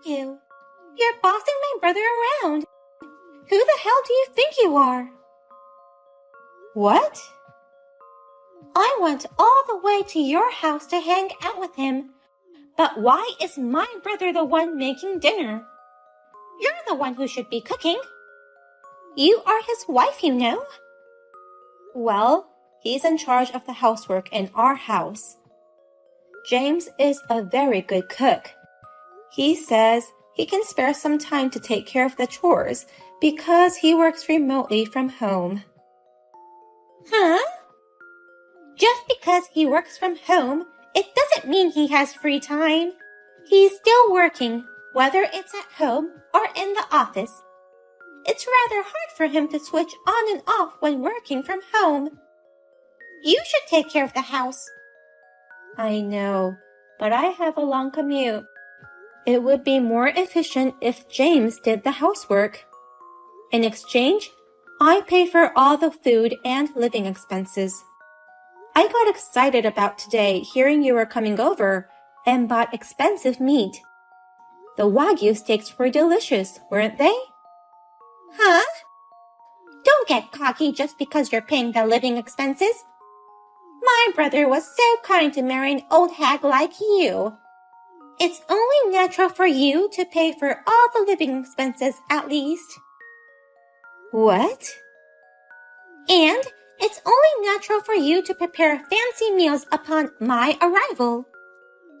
you? You're bossing my brother around. Who the hell do you think you are? What? I went all the way to your house to hang out with him. But why is my brother the one making dinner? You're the one who should be cooking. You are his wife, you know. Well, he's in charge of the housework in our house. James is a very good cook. He says he can spare some time to take care of the chores because he works remotely from home. Huh? Just because he works from home, it doesn't mean he has free time. He's still working, whether it's at home or in the office. It's rather hard for him to switch on and off when working from home. You should take care of the house. I know, but I have a long commute. It would be more efficient if James did the housework. In exchange, I pay for all the food and living expenses. I got excited about today hearing you were coming over and bought expensive meat. The Wagyu steaks were delicious, weren't they? Huh? Don't get cocky just because you're paying the living expenses. My brother was so kind to marry an old hag like you. It's only natural for you to pay for all the living expenses at least. What? And it's only natural for you to prepare fancy meals upon my arrival.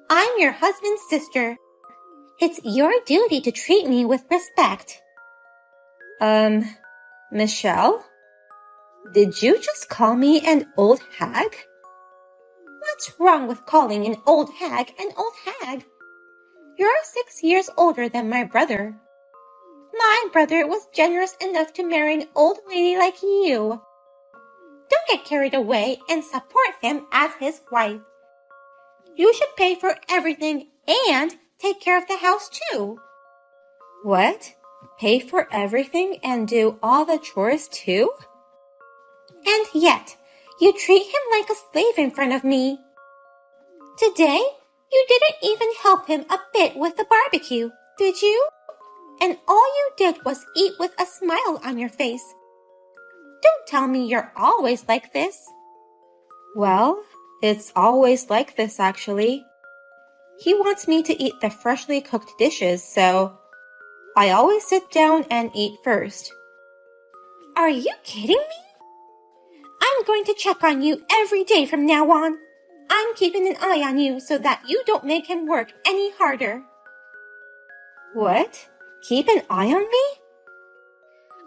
I'm your husband's sister. It's your duty to treat me with respect. Michelle? Did you just call me an old hag? What's wrong with calling an old hag an old hag? You're 6 years older than my brother. My brother was generous enough to marry an old lady like you. Don't get carried away and support him as his wife. You should pay for everything and take care of the house too. What? Pay for everything and do all the chores too? And yet, you treat him like a slave in front of me. Today, you didn't even help him a bit with the barbecue, did you? And all you did was eat with a smile on your face. Don't tell me you're always like this. Well, it's always like this actually. He wants me to eat the freshly cooked dishes, so I always sit down and eat first. Are you kidding me? I'm going to check on you every day from now on. I'm keeping an eye on you so that you don't make him work any harder. What? Keep an eye on me?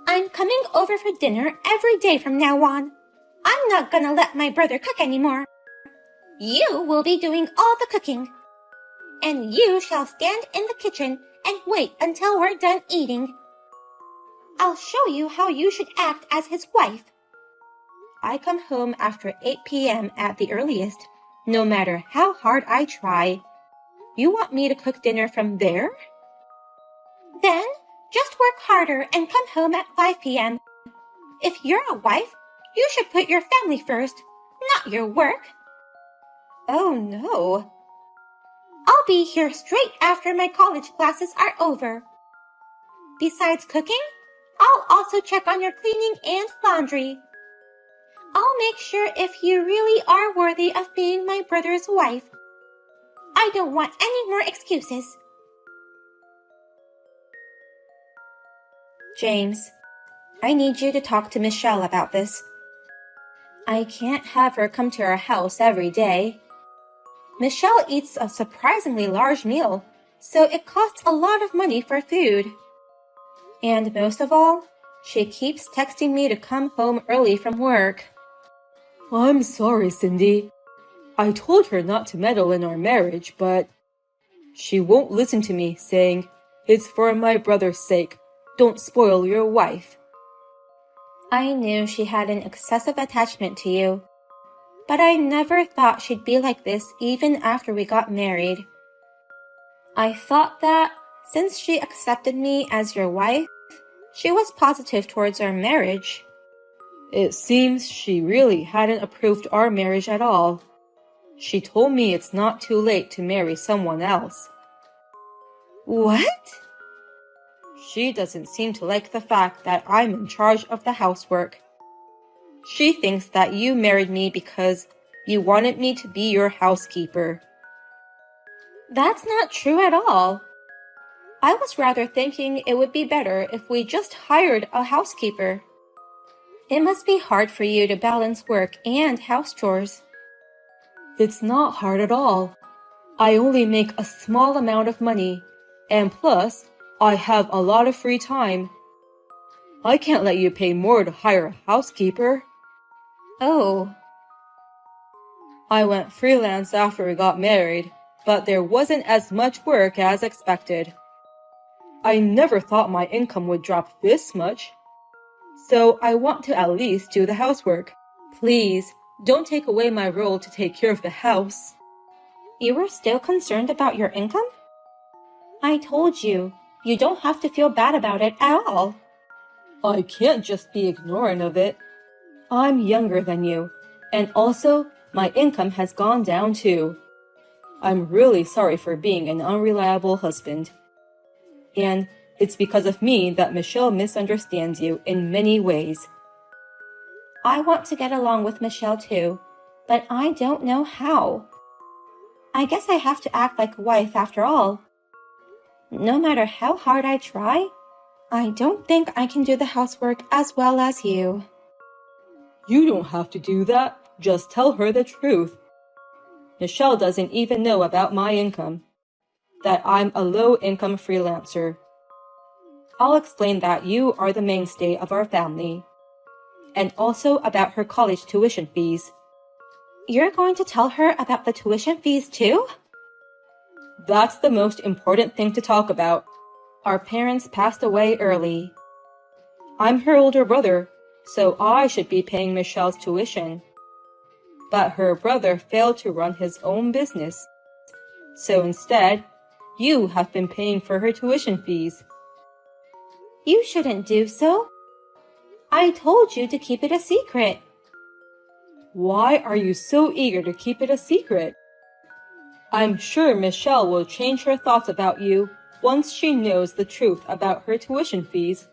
I'm coming over for dinner every day from now on. I'm not gonna let my brother cook anymore. You will be doing all the cooking. And you shall stand in the kitchen and wait until we're done eating. I'll show you how you should act as his wife. I come home after 8 p.m. at the earliest, no matter how hard I try. You want me to cook dinner from there? Then, just work harder and come home at 5 p.m. If you're a wife, you should put your family first, not your work. Oh no. I'll be here straight after my college classes are over. Besides cooking, I'll also check on your cleaning and laundry. I'll make sure if you really are worthy of being my brother's wife. I don't want any more excuses. James, I need you to talk to Michelle about this. I can't have her come to our house every day. Michelle eats a surprisingly large meal, so it costs a lot of money for food. And most of all, she keeps texting me to come home early from work. I'm sorry, Cindy. I told her not to meddle in our marriage, but she won't listen to me, saying, "It's for my brother's sake. Don't spoil your wife." I knew she had an excessive attachment to you, but I never thought she'd be like this even after we got married. I thought that, since she accepted me as your wife, she was positive towards our marriage. It seems she really hadn't approved our marriage at all. She told me it's not too late to marry someone else. What? She doesn't seem to like the fact that I'm in charge of the housework. She thinks that you married me because you wanted me to be your housekeeper. That's not true at all. I was rather thinking it would be better if we just hired a housekeeper. It must be hard for you to balance work and house chores. It's not hard at all. I only make a small amount of money, and plus, I have a lot of free time. I can't let you pay more to hire a housekeeper. Oh. I went freelance after we got married, but there wasn't as much work as expected. I never thought my income would drop this much. So I want to at least do the housework. Please, don't take away my role to take care of the house. You were still concerned about your income? I told you, you don't have to feel bad about it at all. I can't just be ignorant of it. I'm younger than you, and also my income has gone down too. I'm really sorry for being an unreliable husband. And it's because of me that Michelle misunderstands you in many ways. I want to get along with Michelle too, but I don't know how. I guess I have to act like a wife after all. No matter how hard I try, I don't think I can do the housework as well as you. You don't have to do that. Just tell her the truth. Michelle doesn't even know about my income, that I'm a low-income freelancer. I'll explain that you are the mainstay of our family, and also about her college tuition fees. You're going to tell her about the tuition fees too? That's the most important thing to talk about. Our parents passed away early. I'm her older brother, so I should be paying Michelle's tuition. But her brother failed to run his own business. So instead, you have been paying for her tuition fees. You shouldn't do so. I told you to keep it a secret. Why are you so eager to keep it a secret? I'm sure Michelle will change her thoughts about you once she knows the truth about her tuition fees.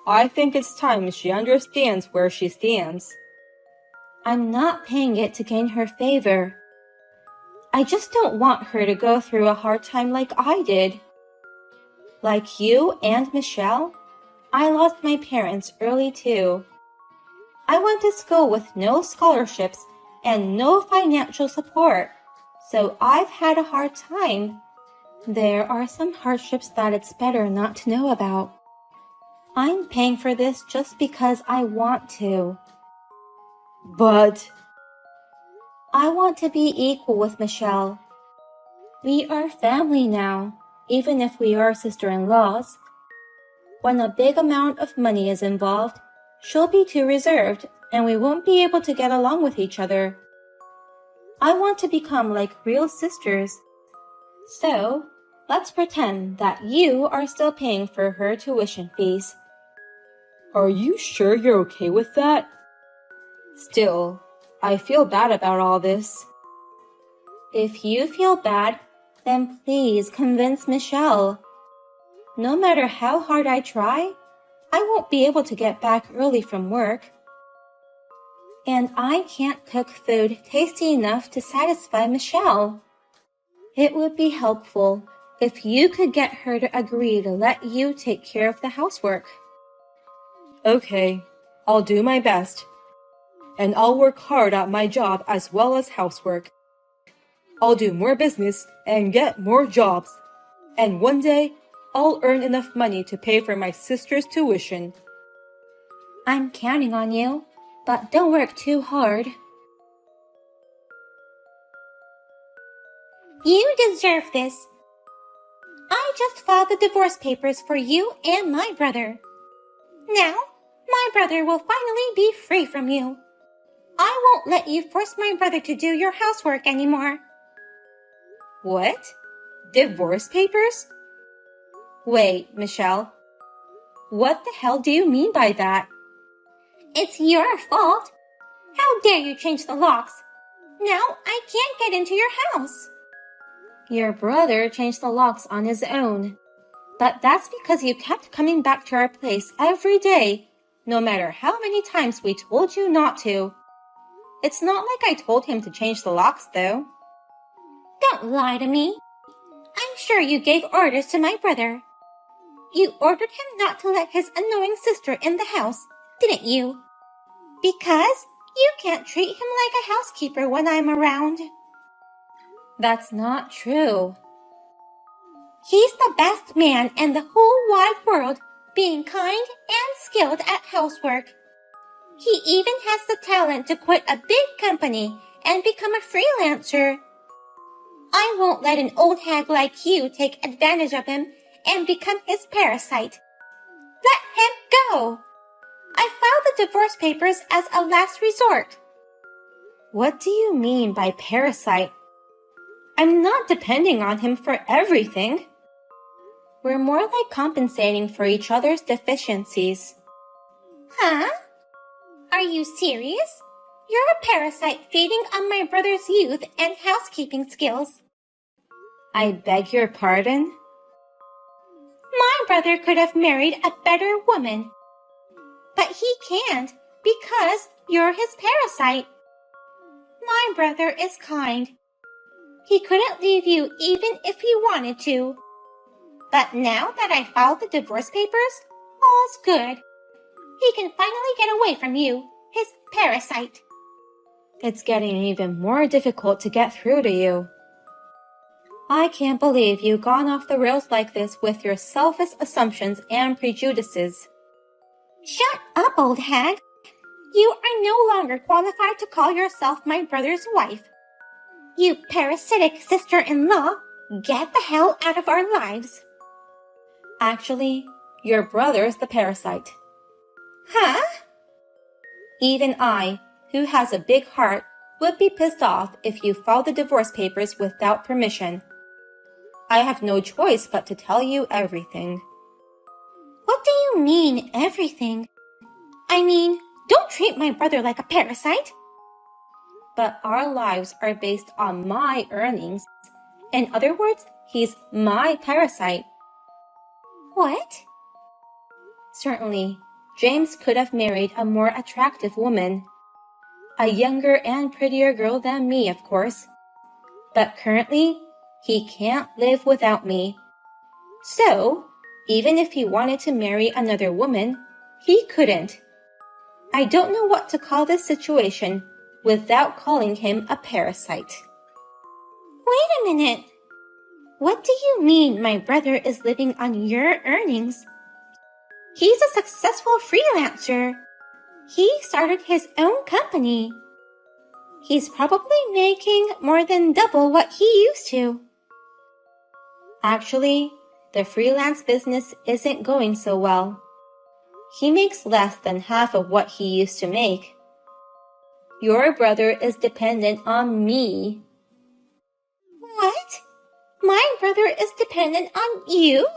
I think it's time she understands where she stands. I'm not paying it to gain her favor. I just don't want her to go through a hard time like I did. Like you and Michelle, I lost my parents early too. I went to school with no scholarships and no financial support, so I've had a hard time. There are some hardships that it's better not to know about. I'm paying for this just because I want to. But I want to be equal with Michelle. We are family now, even if we are sister-in-laws. When a big amount of money is involved, she'll be too reserved and we won't be able to get along with each other. I want to become like real sisters. So, let's pretend that you are still paying for her tuition fees. Are you sure you're okay with that? Still, I feel bad about all this. If you feel bad, then please convince Michelle. No matter how hard I try, I won't be able to get back early from work. And I can't cook food tasty enough to satisfy Michelle. It would be helpful if you could get her to agree to let you take care of the housework. Okay, I'll do my best. And I'll work hard at my job as well as housework. I'll do more business and get more jobs. And one day, I'll earn enough money to pay for my sister's tuition. I'm counting on you, but don't work too hard. You deserve this. I just filed the divorce papers for you and my brother. Now, my brother will finally be free from you. I won't let you force my brother to do your housework anymore. What? Divorce papers? Wait, Michelle. What the hell do you mean by that? It's your fault. How dare you change the locks? Now I can't get into your house. Your brother changed the locks on his own. But that's because you kept coming back to our place every day, no matter how many times we told you not to. It's not like I told him to change the locks, though. Don't lie to me. I'm sure you gave orders to my brother. You ordered him not to let his annoying sister in the house, didn't you? Because you can't treat him like a housekeeper when I'm around. That's not true. He's the best man in the whole wide world, being kind and skilled at housework. He even has the talent to quit a big company and become a freelancer. I won't let an old hag like you take advantage of him and become his parasite. Let him go. I filed the divorce papers as a last resort. What do you mean by parasite? I'm not depending on him for everything. We're more like compensating for each other's deficiencies. Huh? Are you serious? You're a parasite feeding on my brother's youth and housekeeping skills. I beg your pardon? My brother could have married a better woman. But he can't because you're his parasite. My brother is kind. He couldn't leave you even if he wanted to. But now that I filed the divorce papers, all's good. He can finally get away from you, his parasite. It's getting even more difficult to get through to you. I can't believe you've gone off the rails like this with your selfish assumptions and prejudices. Shut up, old hag. You are no longer qualified to call yourself my brother's wife. You parasitic sister-in-law, get the hell out of our lives. Actually, your brother's the parasite. Huh? Even I, who has a big heart, would be pissed off if you filed the divorce papers without permission. I have no choice but to tell you everything. What do you mean, everything? I mean, don't treat my brother like a parasite. But our lives are based on my earnings. In other words, he's my parasite. What? Certainly, James could have married a more attractive woman. A younger and prettier girl than me, of course. But currently, he can't live without me. So, even if he wanted to marry another woman, he couldn't. I don't know what to call this situation without calling him a parasite. Wait a minute. What do you mean my brother is living on your earnings? He's a successful freelancer. He started his own company. He's probably making more than double what he used to. Actually, the freelance business isn't going so well. He makes less than half of what he used to make. Your brother is dependent on me. What? My brother is dependent on you?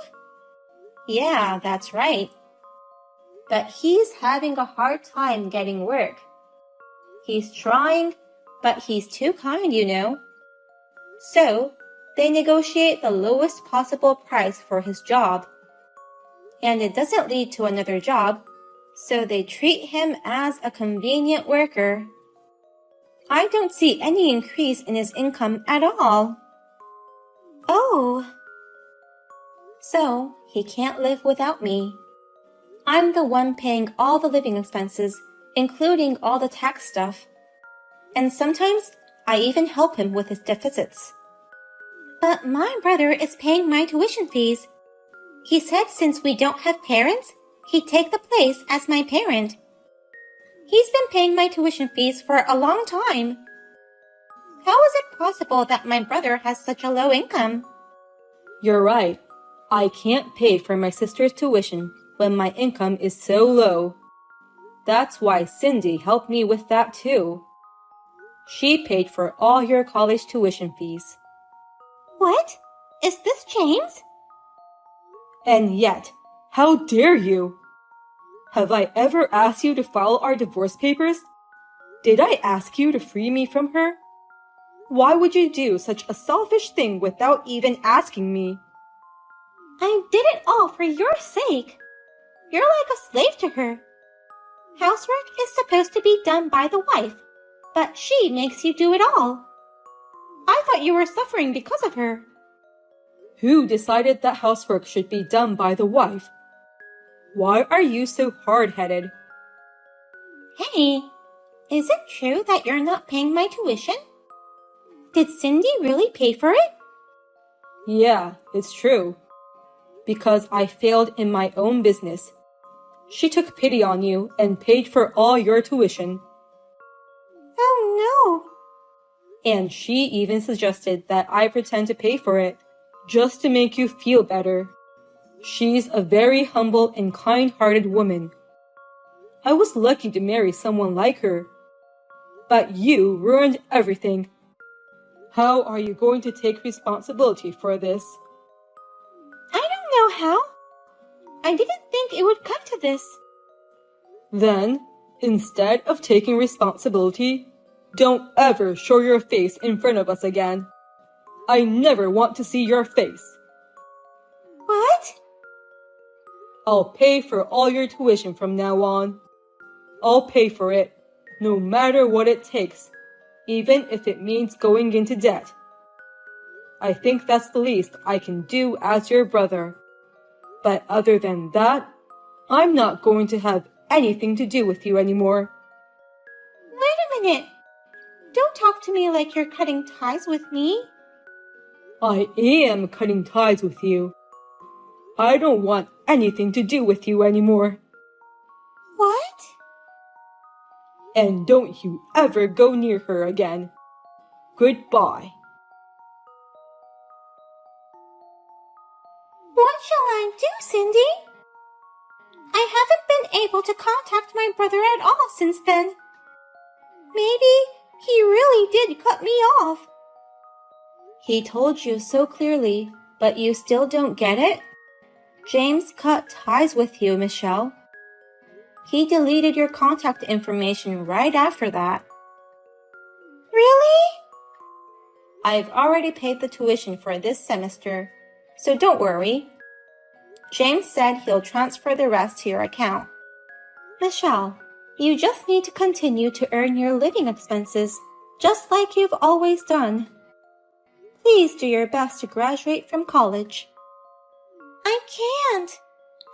Yeah, that's right. But he's having a hard time getting work. He's trying, but he's too kind, you know. So, they negotiate the lowest possible price for his job. And it doesn't lead to another job, so they treat him as a convenient worker. I don't see any increase in his income at all. Oh. So, he can't live without me. I'm the one paying all the living expenses, including all the tax stuff. And sometimes, I even help him with his deficits. But my brother is paying my tuition fees. He said since we don't have parents, he'd take the place as my parent. He's been paying my tuition fees for a long time. How is it possible that my brother has such a low income? You're right. I can't pay for my sister's tuition when my income is so low. That's why Cindy helped me with that too. She paid for all your college tuition fees. What? Is this James? And yet, how dare you? Have I ever asked you to file our divorce papers? Did I ask you to free me from her? Why would you do such a selfish thing without even asking me? I did it all for your sake. You're like a slave to her. Housework is supposed to be done by the wife, but she makes you do it all. I thought you were suffering because of her. Who decided that housework should be done by the wife? Why are you so hard-headed? Hey, is it true that you're not paying my tuition? Did Cindy really pay for it? Yeah, it's true. Because I failed in my own business. She took pity on you and paid for all your tuition. Oh no! And she even suggested that I pretend to pay for it, just to make you feel better. She's a very humble and kind-hearted woman. I was lucky to marry someone like her. But you ruined everything. How are you going to take responsibility for this? I don't know how. I didn't think it would come to this. Then, instead of taking responsibility, don't ever show your face in front of us again. I never want to see your face. What? I'll pay for all your tuition from now on. I'll pay for it, no matter what it takes, even if it means going into debt. I think that's the least I can do as your brother. But other than that, I'm not going to have anything to do with you anymore. Wait a minute. Don't talk to me like you're cutting ties with me. I am cutting ties with you. I don't want anything to do with you anymore. What? And don't you ever go near her again. Goodbye. What shall I do, Cindy? I haven't been able to contact my brother at all since then. Maybe he really did cut me off. He told you so clearly, but you still don't get it? James cut ties with you, Michelle. He deleted your contact information right after that. Really? I've already paid the tuition for this semester, so don't worry. James said he'll transfer the rest to your account. Michelle, you just need to continue to earn your living expenses, just like you've always done. Please do your best to graduate from college. I can't.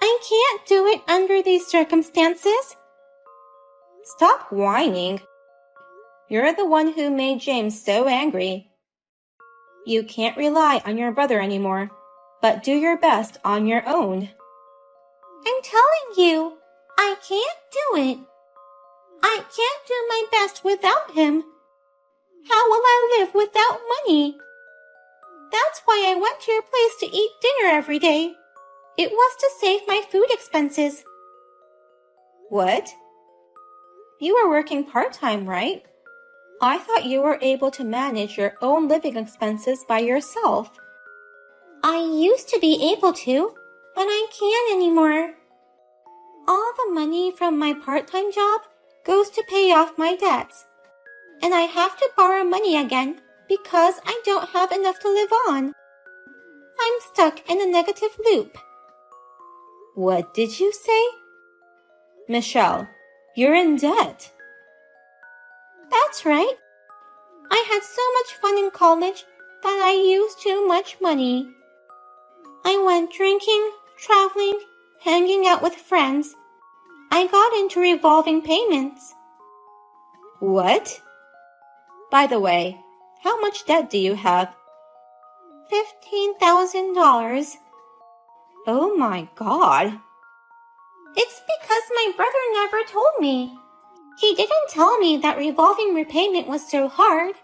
I can't do it under these circumstances. Stop whining. You're the one who made James so angry. You can't rely on your brother anymore, but do your best on your own. I'm telling you, I can't do it. I can't do my best without him. How will I live without money? That's why I went to your place to eat dinner every day. It was to save my food expenses. What? You were working part-time, right? I thought you were able to manage your own living expenses by yourself. I used to be able to, but I can't anymore. All the money from my part-time job goes to pay off my debts, and I have to borrow money again because I don't have enough to live on. I'm stuck in a negative loop. What did you say? Michelle, you're in debt. That's right. I had so much fun in college that I used too much money. I went drinking, traveling, hanging out with friends. I got into revolving payments. What? By the way, how much debt do you have? $15,000. Oh my God. It's because my brother never told me. He didn't tell me that revolving repayment was so hard.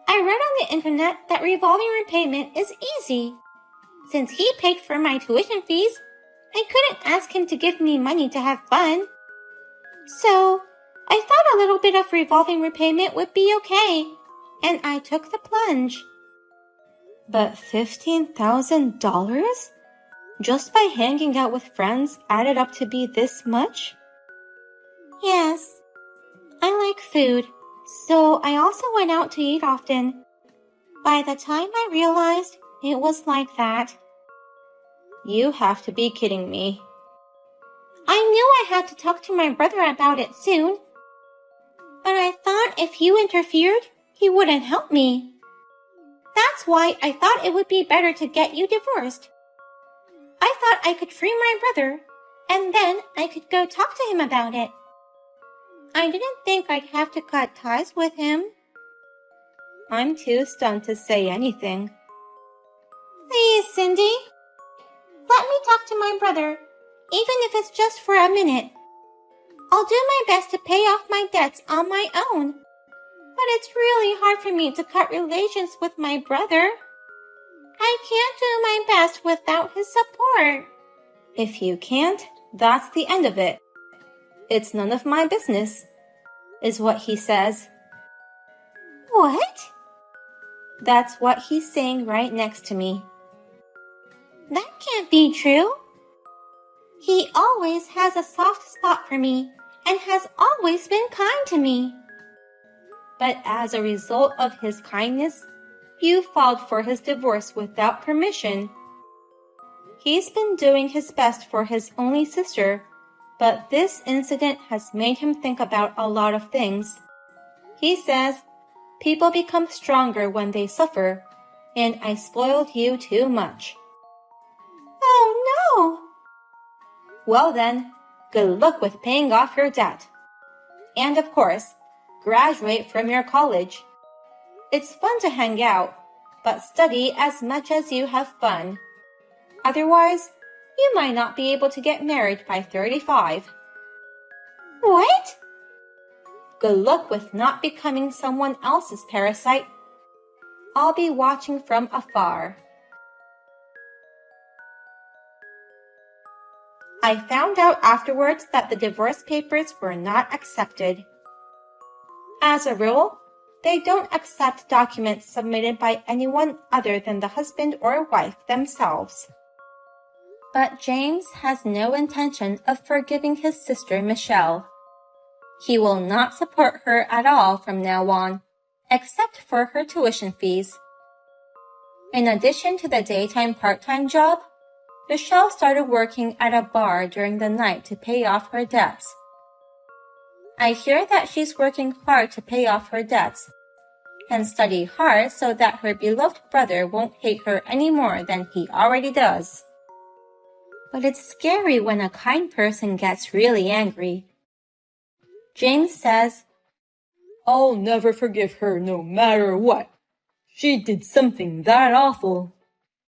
I read on the internet that revolving repayment is easy. Since he paid for my tuition fees, I couldn't ask him to give me money to have fun. So, I thought a little bit of revolving repayment would be okay, and I took the plunge. But $15,000? Just by hanging out with friends added up to be this much? Yes. I like food, So I also went out to eat often. By the time I realized it was like that. You have to be kidding me. I knew I had to talk to my brother about it soon. But I thought if you interfered, he wouldn't help me. That's why I thought it would be better to get you divorced. I thought I could free my brother, and then I could go talk to him about it. I didn't think I'd have to cut ties with him. I'm too stunned to say anything. Please, Cindy. Let me talk to my brother, even if it's just for a minute. I'll do my best to pay off my debts on my own. But it's really hard for me to cut relations with my brother. I can't do my best without his support. If you can't, that's the end of it. It's none of my business, is what he says. What? That's what he's saying right next to me. That can't be true. He always has a soft spot for me and has always been kind to me. But as a result of his kindness, you filed for his divorce without permission. He's been doing his best for his only sister, but this incident has made him think about a lot of things. He says, people become stronger when they suffer, and I spoiled you too much. Oh no! Well then, good luck with paying off your debt. And of course, graduate from your college. It's fun to hang out, but study as much as you have fun. Otherwise, you might not be able to get married by 35. What? Good luck with not becoming someone else's parasite. I'll be watching from afar. I found out afterwards that the divorce papers were not accepted. As a rule, they don't accept documents submitted by anyone other than the husband or wife themselves. But James has no intention of forgiving his sister Michelle. He will not support her at all from now on, except for her tuition fees. In addition to the daytime part-time job, Michelle started working at a bar during the night to pay off her debts. I hear that she's working hard to pay off her debts and study hard so that her beloved brother won't hate her any more than he already does. But it's scary when a kind person gets really angry. James says, I'll never forgive her no matter what. She did something that awful.